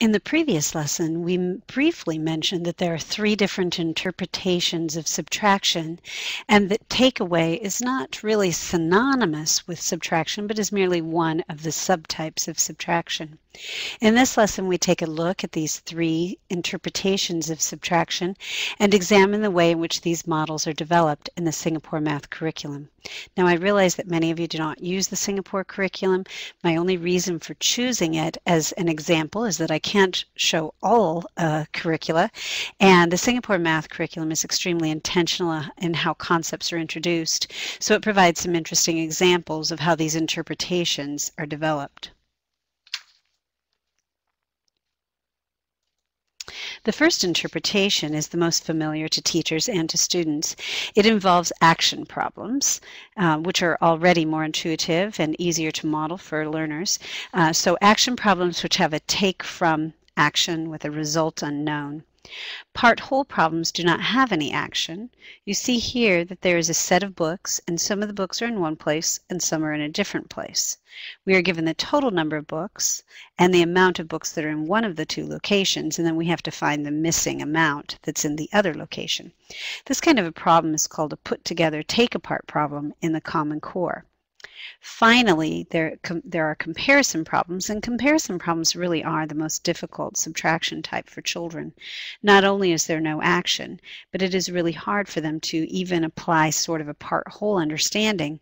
In the previous lesson, we briefly mentioned that there are three different interpretations of subtraction, and that takeaway is not really synonymous with subtraction, but is merely one of the subtypes of subtraction. In this lesson, we take a look at these three interpretations of subtraction and examine the way in which these models are developed in the Singapore math curriculum. Now, I realize that many of you do not use the Singapore curriculum. My only reason for choosing it as an example is that I can't show all curricula, and the Singapore math curriculum is extremely intentional in how concepts are introduced, so it provides some interesting examples of how these interpretations are developed. The first interpretation is the most familiar to teachers and to students. It involves action problems, which are already more intuitive and easier to model for learners. So action problems which have a take from action with a result unknown. Part-whole problems do not have any action. You see here that there is a set of books, and some of the books are in one place and some are in a different place. We are given the total number of books and the amount of books that are in one of the two locations, and then we have to find the missing amount that's in the other location. This kind of a problem is called a put-together take-apart problem in the Common Core. Finally, there are comparison problems, and comparison problems really are the most difficult subtraction type for children. Not only is there no action, but it is really hard for them to even apply sort of a part-whole understanding.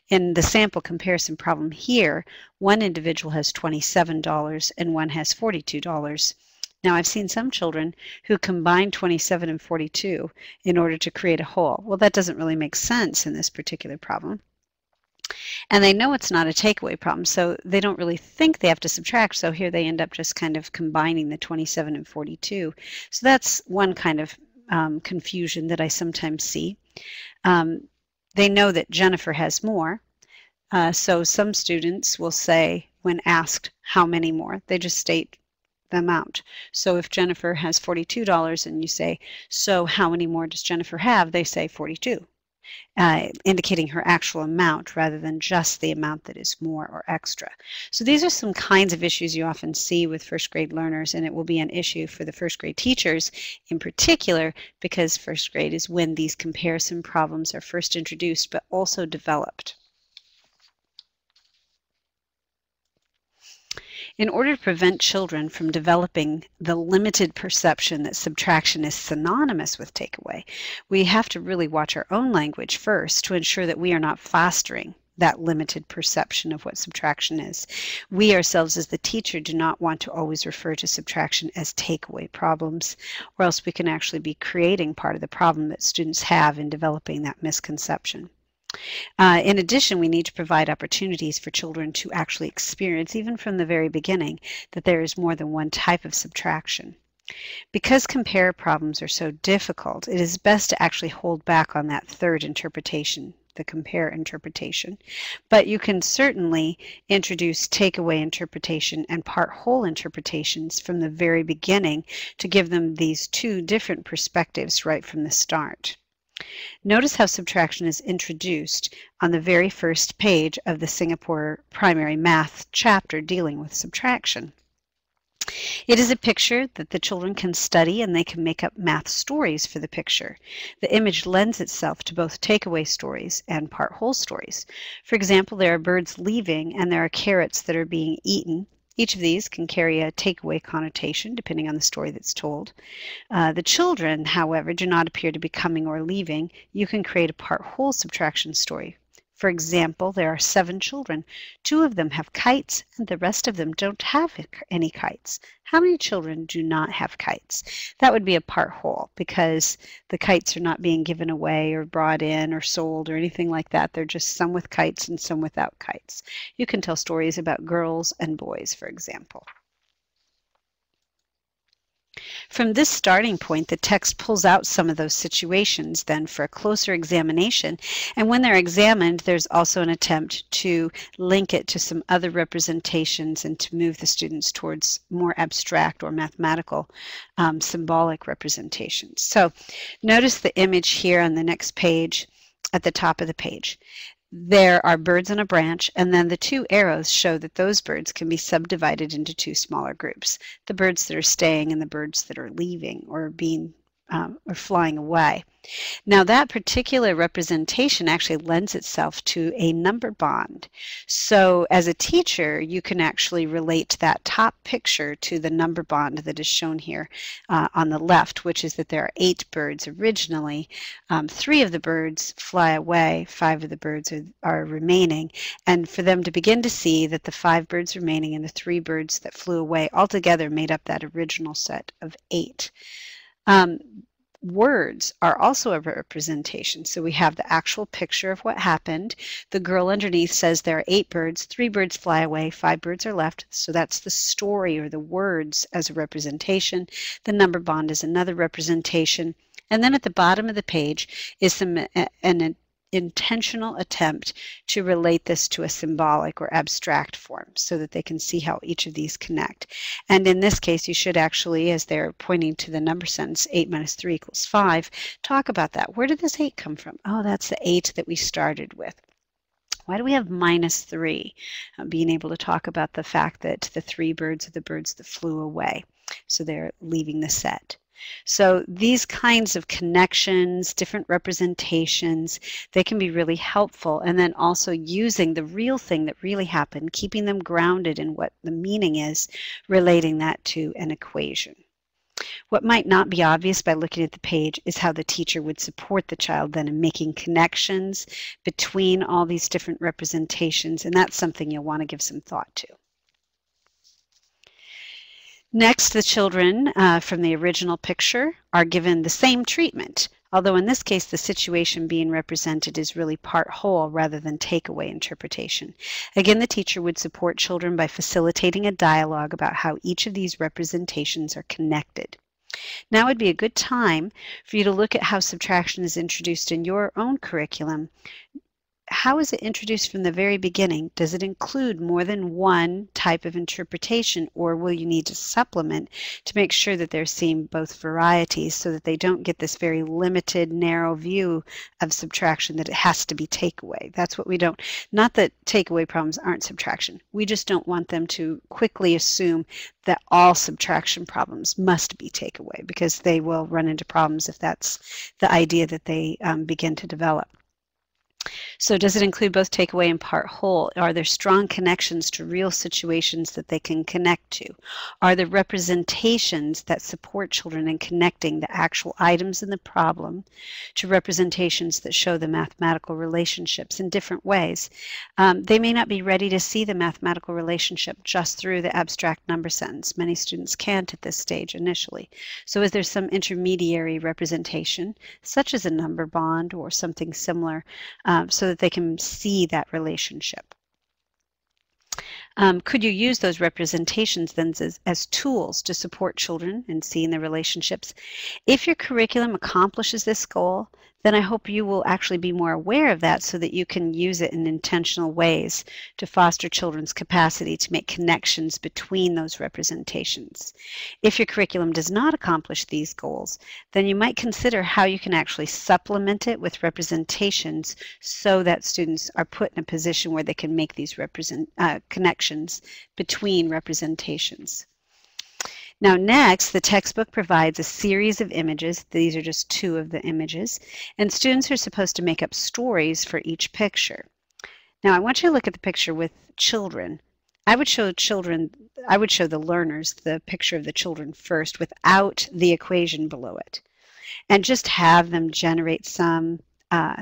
In the sample comparison problem here, one individual has $27 and one has $42. Now, I've seen some children who combine 27 and 42 in order to create a whole. Well, that doesn't really make sense in this particular problem. And they know it's not a takeaway problem, so they don't really think they have to subtract, so here they end up just kind of combining the 27 and 42. So that's one kind of confusion that I sometimes see. They know that Jennifer has more, so some students will say, when asked how many more, they just state the amount. So if Jennifer has $42 and you say, so how many more does Jennifer have? They say 42. Indicating her actual amount rather than just the amount that is more or extra. So these are some kinds of issues you often see with first grade learners, and it will be an issue for the first grade teachers in particular, because first grade is when these comparison problems are first introduced but also developed. In order to prevent children from developing the limited perception that subtraction is synonymous with takeaway, we have to really watch our own language first to ensure that we are not fostering that limited perception of what subtraction is. We ourselves as the teacher do not want to always refer to subtraction as takeaway problems, or else we can actually be creating part of the problem that students have in developing that misconception. In addition, we need to provide opportunities for children to actually experience, even from the very beginning, that there is more than one type of subtraction. Because compare problems are so difficult, it is best to actually hold back on that third interpretation, the compare interpretation. But you can certainly introduce takeaway interpretation and part-whole interpretations from the very beginning to give them these two different perspectives right from the start. Notice how subtraction is introduced on the very first page of the Singapore primary math chapter dealing with subtraction. It is a picture that the children can study, and they can make up math stories for the picture. The image lends itself to both takeaway stories and part-whole stories. For example, there are birds leaving and there are carrots that are being eaten. Each of these can carry a takeaway connotation depending on the story that's told. The children, however, do not appear to be coming or leaving. You can create a part-whole subtraction story. For example, there are 7 children. 2 of them have kites and the rest of them don't have any kites. How many children do not have kites? That would be a part-whole because the kites are not being given away or brought in or sold or anything like that. They're just some with kites and some without kites. You can tell stories about girls and boys, for example. From this starting point, the text pulls out some of those situations then for a closer examination, and when they're examined, there's also an attempt to link it to some other representations and to move the students towards more abstract or mathematical symbolic representations. So notice the image here on the next page at the top of the page. there are birds on a branch, and then the two arrows show that those birds can be subdivided into two smaller groups, the birds that are staying and the birds that are leaving or being or flying away. Now that particular representation actually lends itself to a number bond. So as a teacher, you can actually relate that top picture to the number bond that is shown here on the left, which is that there are 8 birds originally. 3 of the birds fly away, 5 of the birds are remaining. And for them to begin to see that the 5 birds remaining and the 3 birds that flew away altogether made up that original set of 8. Words are also a representation. So we have the actual picture of what happened. The girl underneath says there are 8 birds, 3 birds fly away, 5 birds are left. So that's the story or the words as a representation. The number bond is another representation. And then at the bottom of the page is an intentional attempt to relate this to a symbolic or abstract form so that they can see how each of these connect. And in this case, you should actually, as they're pointing to the number sentence, 8 minus 3 equals 5, talk about that. Where did this 8 come from? Oh, that's the 8 that we started with. Why do we have minus 3? Being able to talk about the fact that the 3 birds are the birds that flew away. So they're leaving the set. So these kinds of connections, different representations, they can be really helpful. And then also using the real thing that really happened, keeping them grounded in what the meaning is, relating that to an equation. What might not be obvious by looking at the page is how the teacher would support the child then in making connections between all these different representations, and that's something you'll want to give some thought to. Next, the children from the original picture are given the same treatment, although in this case the situation being represented is really part whole rather than takeaway interpretation. Again, the teacher would support children by facilitating a dialogue about how each of these representations are connected. Now would be a good time for you to look at how subtraction is introduced in your own curriculum. How is it introduced from the very beginning? Does it include more than one type of interpretation, or will you need to supplement to make sure that they're seeing both varieties so that they don't get this very limited, narrow view of subtraction that it has to be takeaway? That's what we don't. Not that takeaway problems aren't subtraction. We just don't want them to quickly assume that all subtraction problems must be takeaway, because they will run into problems if that's the idea that they begin to develop. So does it include both takeaway and part whole? Are there strong connections to real situations that they can connect to? Are there representations that support children in connecting the actual items in the problem to representations that show the mathematical relationships in different ways? They may not be ready to see the mathematical relationship just through the abstract number sentence. Many students can't at this stage initially. So is there some intermediary representation, such as a number bond or something similar, so that they can see that relationship? Could you use those representations then as tools to support children in seeing the relationships? If your curriculum accomplishes this goal, then I hope you will actually be more aware of that so that you can use it in intentional ways to foster children's capacity to make connections between those representations. If your curriculum does not accomplish these goals, then you might consider how you can actually supplement it with representations so that students are put in a position where they can make these connections between representations. Now next, the textbook provides a series of images. These are just 2 of the images, and students are supposed to make up stories for each picture. Now I want you to look at the picture with children. I would show the learners the picture of the children first without the equation below it, and just have them generate some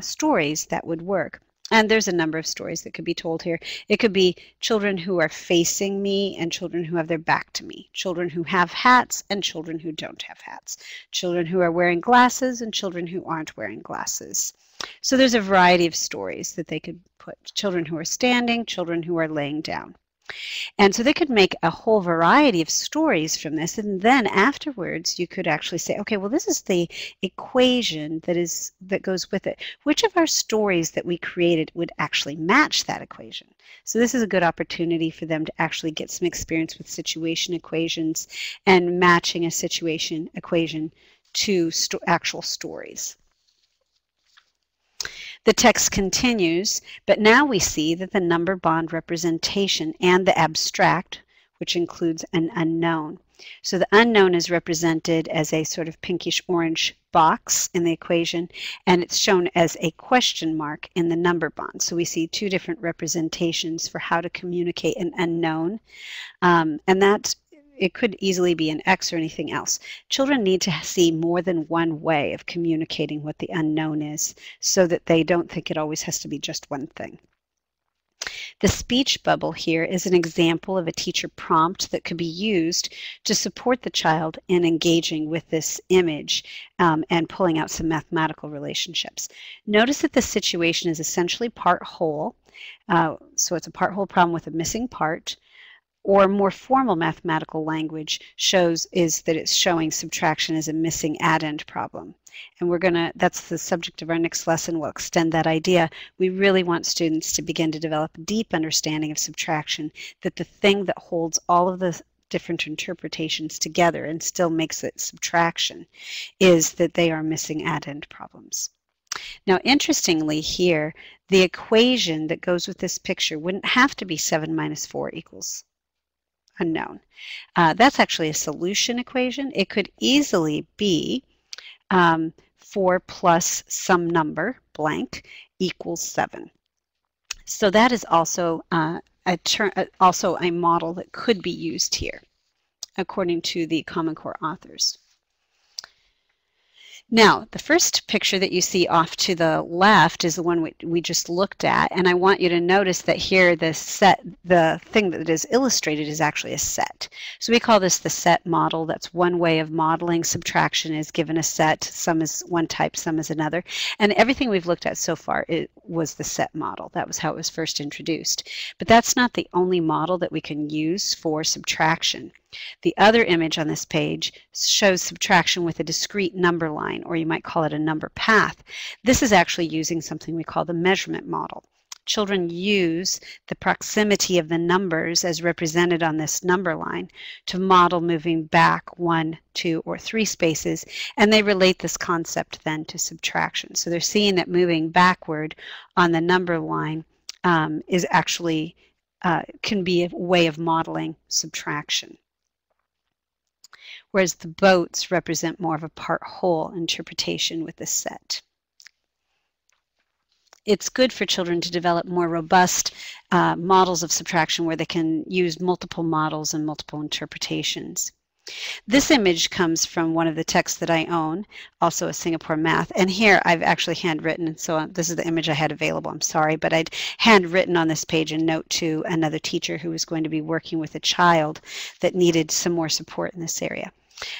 stories that would work. And there's a number of stories that could be told here. It could be children who are facing me and children who have their back to me, children who have hats and children who don't have hats, children who are wearing glasses and children who aren't wearing glasses. So there's a variety of stories that they could put. Children who are standing, children who are laying down. And so they could make a whole variety of stories from this, and then afterwards you could actually say, okay, well, this is the equation that goes with it. Which of our stories that we created would actually match that equation? So this is a good opportunity for them to actually get some experience with situation equations and matching a situation equation to actual stories. The text continues, but now we see that the number bond representation and the abstract, which includes an unknown. So the unknown is represented as a sort of pinkish orange box in the equation, and it's shown as a question mark in the number bond. So we see two different representations for how to communicate an unknown, and that it could easily be an X or anything else. Children need to see more than one way of communicating what the unknown is so that they don't think it always has to be just one thing. The speech bubble here is an example of a teacher prompt that could be used to support the child in engaging with this image and pulling out some mathematical relationships. Notice that the situation is essentially part whole. So it's a part whole problem with a missing part. Or more formal mathematical language is that it's showing subtraction as a missing addend problem. And that's the subject of our next lesson. We'll extend that idea. We really want students to begin to develop a deep understanding of subtraction, that the thing that holds all of the different interpretations together and still makes it subtraction is that they are missing addend problems. Now, interestingly here, the equation that goes with this picture wouldn't have to be 7 minus 4 equals unknown. That's actually a solution equation. It could easily be 4 plus some number, blank, equals 7. So that is also also a model that could be used here, according to the Common Core authors. Now, the first picture that you see off to the left is the one we just looked at, and I want you to notice that here the thing that is illustrated is actually a set. So we call this the set model. That's one way of modeling subtraction, is given a set. Some is one type, some is another. And everything we've looked at so far was the set model. That was how it was first introduced. But that's not the only model that we can use for subtraction. The other image on this page shows subtraction with a discrete number line, or you might call it a number path. This is actually using something we call the measurement model. Children use the proximity of the numbers as represented on this number line to model moving back 1, 2, or 3 spaces, and they relate this concept then to subtraction. So they're seeing that moving backward on the number line is actually can be a way of modeling subtraction. Whereas the boats represent more of a part whole interpretation with the set. It's good for children to develop more robust models of subtraction where they can use multiple models and multiple interpretations. This image comes from one of the texts that I own, also a Singapore Math, and here I've actually handwritten, and so this is the image I had available, I'm sorry, but I'd handwritten on this page a note to another teacher who was going to be working with a child that needed some more support in this area.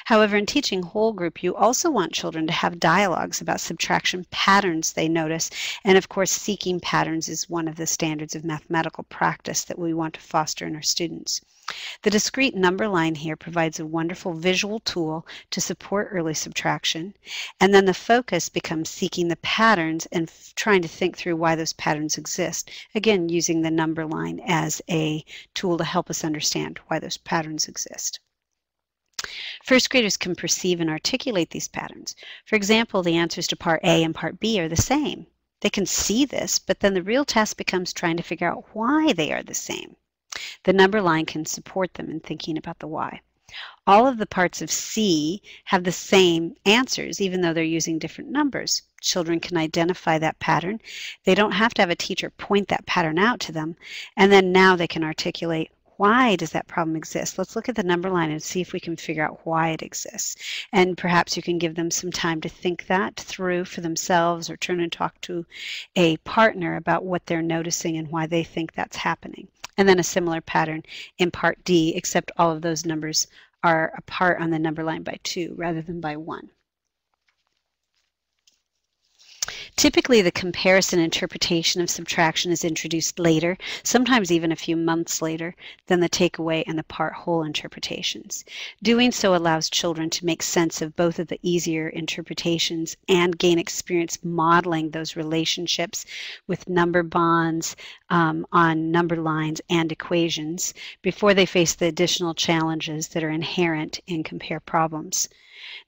However, in teaching whole group, you also want children to have dialogues about subtraction patterns they notice, and of course seeking patterns is one of the standards of mathematical practice that we want to foster in our students. The discrete number line here provides a wonderful visual tool to support early subtraction, and then the focus becomes seeking the patterns and trying to think through why those patterns exist, again using the number line as a tool to help us understand why those patterns exist. First graders can perceive and articulate these patterns. For example, the answers to part A and part B are the same. They can see this, but then the real task becomes trying to figure out why they are the same. The number line can support them in thinking about the why. All of the parts of C have the same answers, even though they're using different numbers. Children can identify that pattern. They don't have to have a teacher point that pattern out to them, and then now they can articulate, why does that problem exist? Let's look at the number line and see if we can figure out why it exists. And perhaps you can give them some time to think that through for themselves, or turn and talk to a partner about what they're noticing and why they think that's happening. And then a similar pattern in part D, except all of those numbers are apart on the number line by 2 rather than by 1. Typically, the comparison interpretation of subtraction is introduced later, sometimes even a few months later, than the takeaway and the part whole interpretations. Doing so allows children to make sense of both of the easier interpretations and gain experience modeling those relationships with number bonds on number lines and equations before they face the additional challenges that are inherent in compare problems.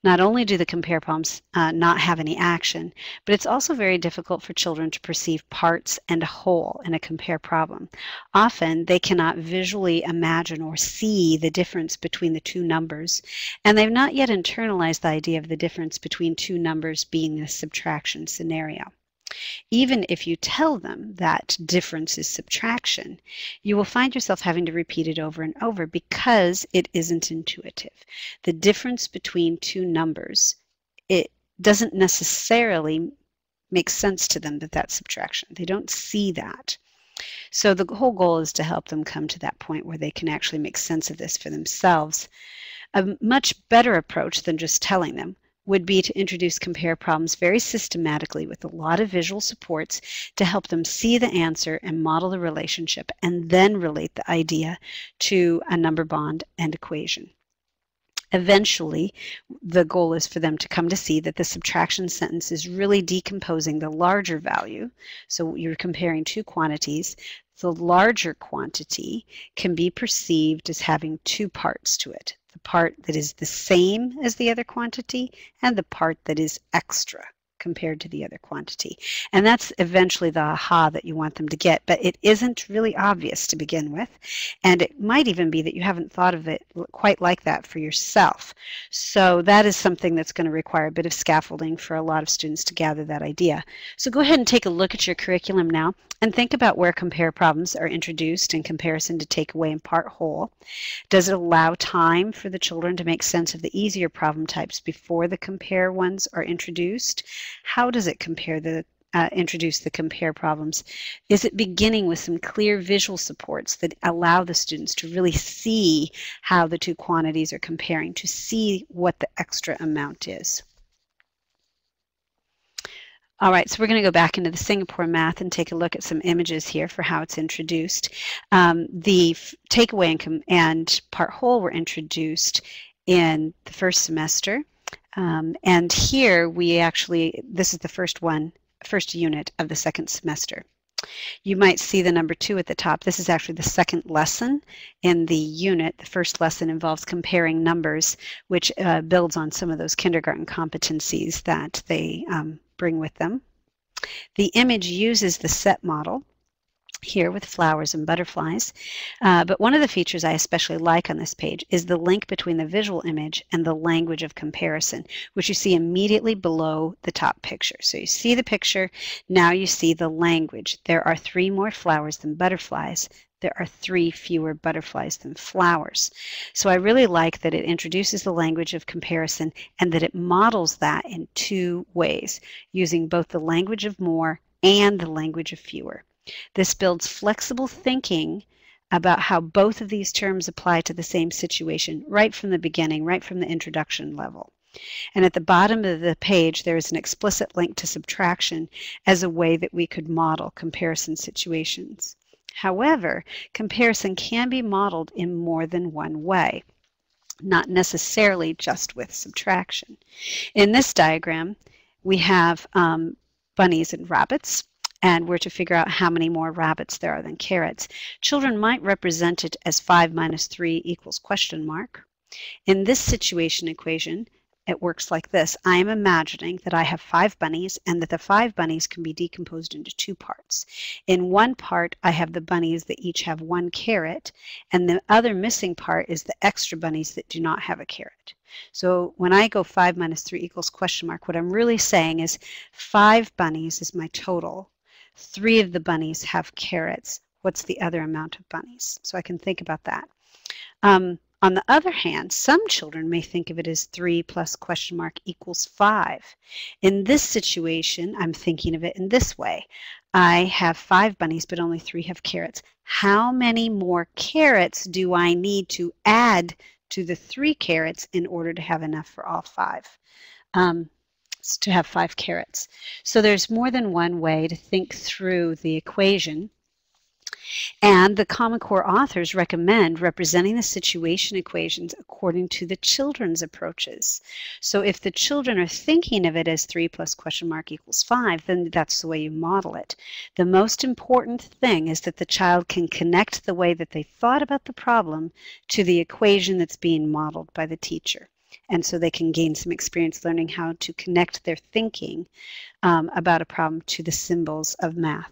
Not only do the compare problems not have any action, but it's also very very difficult for children to perceive parts and a whole in a compare problem. Often they cannot visually imagine or see the difference between the two numbers, and they've not yet internalized the idea of the difference between two numbers being a subtraction scenario. Even if you tell them that difference is subtraction, you will find yourself having to repeat it over and over because it isn't intuitive. The difference between two numbers, it doesn't necessarily make sense to them that that's subtraction. They don't see that. So the whole goal is to help them come to that point where they can actually make sense of this for themselves. A much better approach than just telling them would be to introduce compare problems very systematically with a lot of visual supports to help them see the answer and model the relationship, and then relate the idea to a number bond and equation. Eventually, the goal is for them to come to see that the subtraction sentence is really decomposing the larger value. So you're comparing two quantities. The larger quantity can be perceived as having two parts to it. The part that is the same as the other quantity and the part that is extra compared to the other quantity. And that's eventually the aha that you want them to get, but it isn't really obvious to begin with, and it might even be that you haven't thought of it quite like that for yourself. So that is something that's going to require a bit of scaffolding for a lot of students to gather that idea. So go ahead and take a look at your curriculum now and think about where compare problems are introduced in comparison to takeaway and part whole. Does it allow time for the children to make sense of the easier problem types before the compare ones are introduced? How does it introduce the compare problems? Is it beginning with some clear visual supports that allow the students to really see how the two quantities are comparing, to see what the extra amount is? All right, so we're going to go back into the Singapore math and take a look at some images here for how it's introduced. The takeaway and part whole were introduced in the first semester. And here this is the first unit of the second semester. You might see the number 2 at the top. This is actually the second lesson in the unit. The first lesson involves comparing numbers, which builds on some of those kindergarten competencies that they bring with them. The image uses the set model here with flowers and butterflies. But one of the features I especially like on this page is the link between the visual image and the language of comparison, which you see immediately below the top picture. So you see the picture, now you see the language. There are 3 more flowers than butterflies. There are 3 fewer butterflies than flowers. So I really like that it introduces the language of comparison and that it models that in 2 ways, using both the language of more and the language of fewer. This builds flexible thinking about how both of these terms apply to the same situation right from the beginning, right from the introduction level. And at the bottom of the page, there is an explicit link to subtraction as a way that we could model comparison situations. However, comparison can be modeled in more than one way, not necessarily just with subtraction. In this diagram, we have bunnies and rabbits, and we're to figure out how many more rabbits there are than carrots. Children might represent it as 5 minus 3 equals question mark. In this situation equation, it works like this. I am imagining that I have 5 bunnies and that the 5 bunnies can be decomposed into 2 parts. In one part, I have the bunnies that each have 1 carrot, and the other missing part is the extra bunnies that do not have a carrot. So when I go 5 minus 3 equals question mark, what I'm really saying is 5 bunnies is my total. 3 of the bunnies have carrots. What's the other amount of bunnies? So I can think about that. On the other hand, some children may think of it as 3 plus question mark equals 5. In this situation, I'm thinking of it in this way. I have 5 bunnies, but only 3 have carrots. How many more carrots do I need to add to the 3 carrots in order to have enough for all 5? To have 5 carrots. So there's more than one way to think through the equation. And the Common Core authors recommend representing the situation equations according to the children's approaches. So if the children are thinking of it as 3 plus question mark equals 5, then that's the way you model it. The most important thing is that the child can connect the way that they thought about the problem to the equation that's being modeled by the teacher. and so they can gain some experience learning how to connect their thinking about a problem to the symbols of math.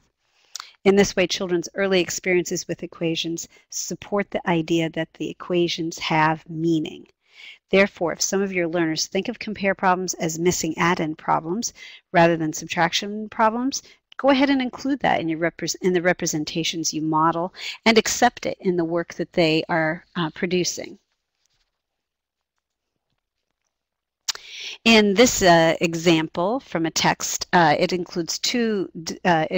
In this way, children's early experiences with equations support the idea that the equations have meaning. Therefore, if some of your learners think of compare problems as missing addend problems rather than subtraction problems, go ahead and include that in the representations you model and accept it in the work that they are producing. In this example from a text, it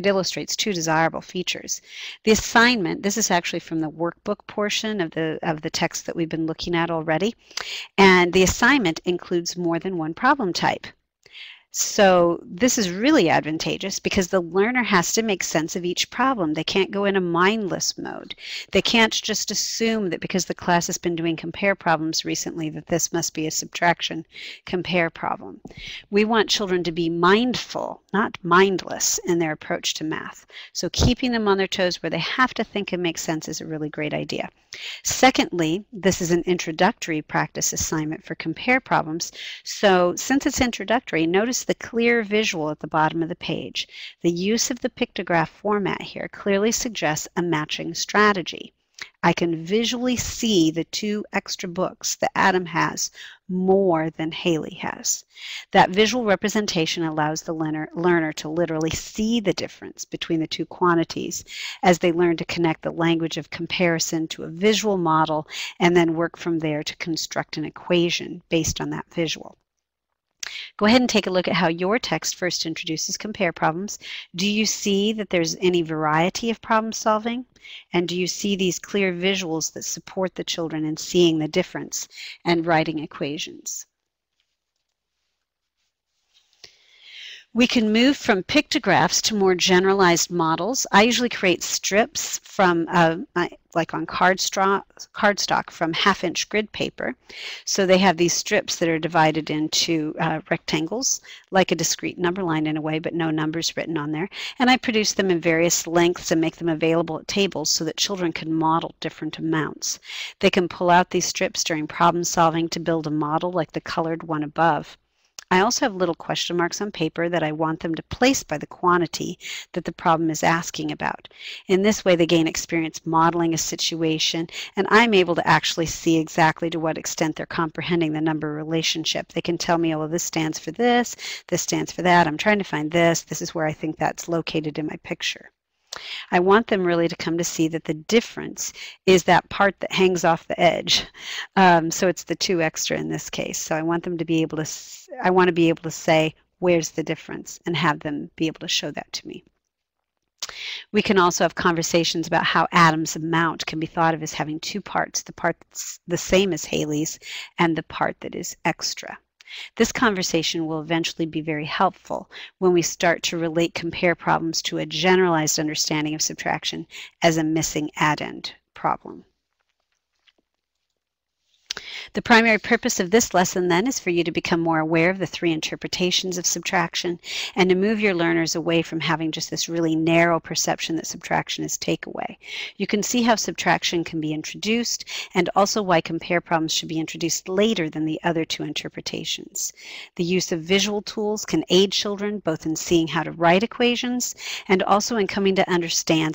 illustrates two desirable features. The assignment, this is actually from the workbook portion of the text that we've been looking at already, and the assignment includes more than one problem type. So this is really advantageous because the learner has to make sense of each problem. They can't go in a mindless mode. They can't just assume that because the class has been doing compare problems recently that this must be a subtraction compare problem. We want children to be mindful, not mindless, in their approach to math. So keeping them on their toes where they have to think and make sense is a really great idea. Secondly, this is an introductory practice assignment for compare problems. So since it's introductory, notice the clear visual at the bottom of the page. The use of the pictograph format here clearly suggests a matching strategy. I can visually see the two extra books that Adam has more than Haley has. That visual representation allows the learner to literally see the difference between the two quantities as they learn to connect the language of comparison to a visual model and then work from there to construct an equation based on that visual. Go ahead and take a look at how your text first introduces compare problems. Do you see that there's any variety of problem solving? And do you see these clear visuals that support the children in seeing the difference and writing equations? We can move from pictographs to more generalized models. I usually create strips from, like on cardstock from half-inch grid paper. So they have these strips that are divided into rectangles, like a discrete number line in a way, but no numbers written on there. And I produce them in various lengths and make them available at tables so that children can model different amounts. They can pull out these strips during problem solving to build a model like the colored one above. I also have little question marks on paper that I want them to place by the quantity that the problem is asking about. In this way, they gain experience modeling a situation, and I'm able to actually see exactly to what extent they're comprehending the number relationship. They can tell me, oh, well, this stands for this stands for that, I'm trying to find this is where I think that's located in my picture. I want them really to come to see that the difference is that part that hangs off the edge. So it's the 2 extra in this case. So I want them to be able to, I want to be able to say, where's the difference, and have them be able to show that to me. We can also have conversations about how Adam's amount can be thought of as having 2 parts, the part that's the same as Haley's and the part that is extra. This conversation will eventually be very helpful when we start to relate compare problems to a generalized understanding of subtraction as a missing addend problem. The primary purpose of this lesson then is for you to become more aware of the 3 interpretations of subtraction and to move your learners away from having just this really narrow perception that subtraction is takeaway. You can see how subtraction can be introduced and also why compare problems should be introduced later than the other 2 interpretations. The use of visual tools can aid children both in seeing how to write equations and also in coming to understand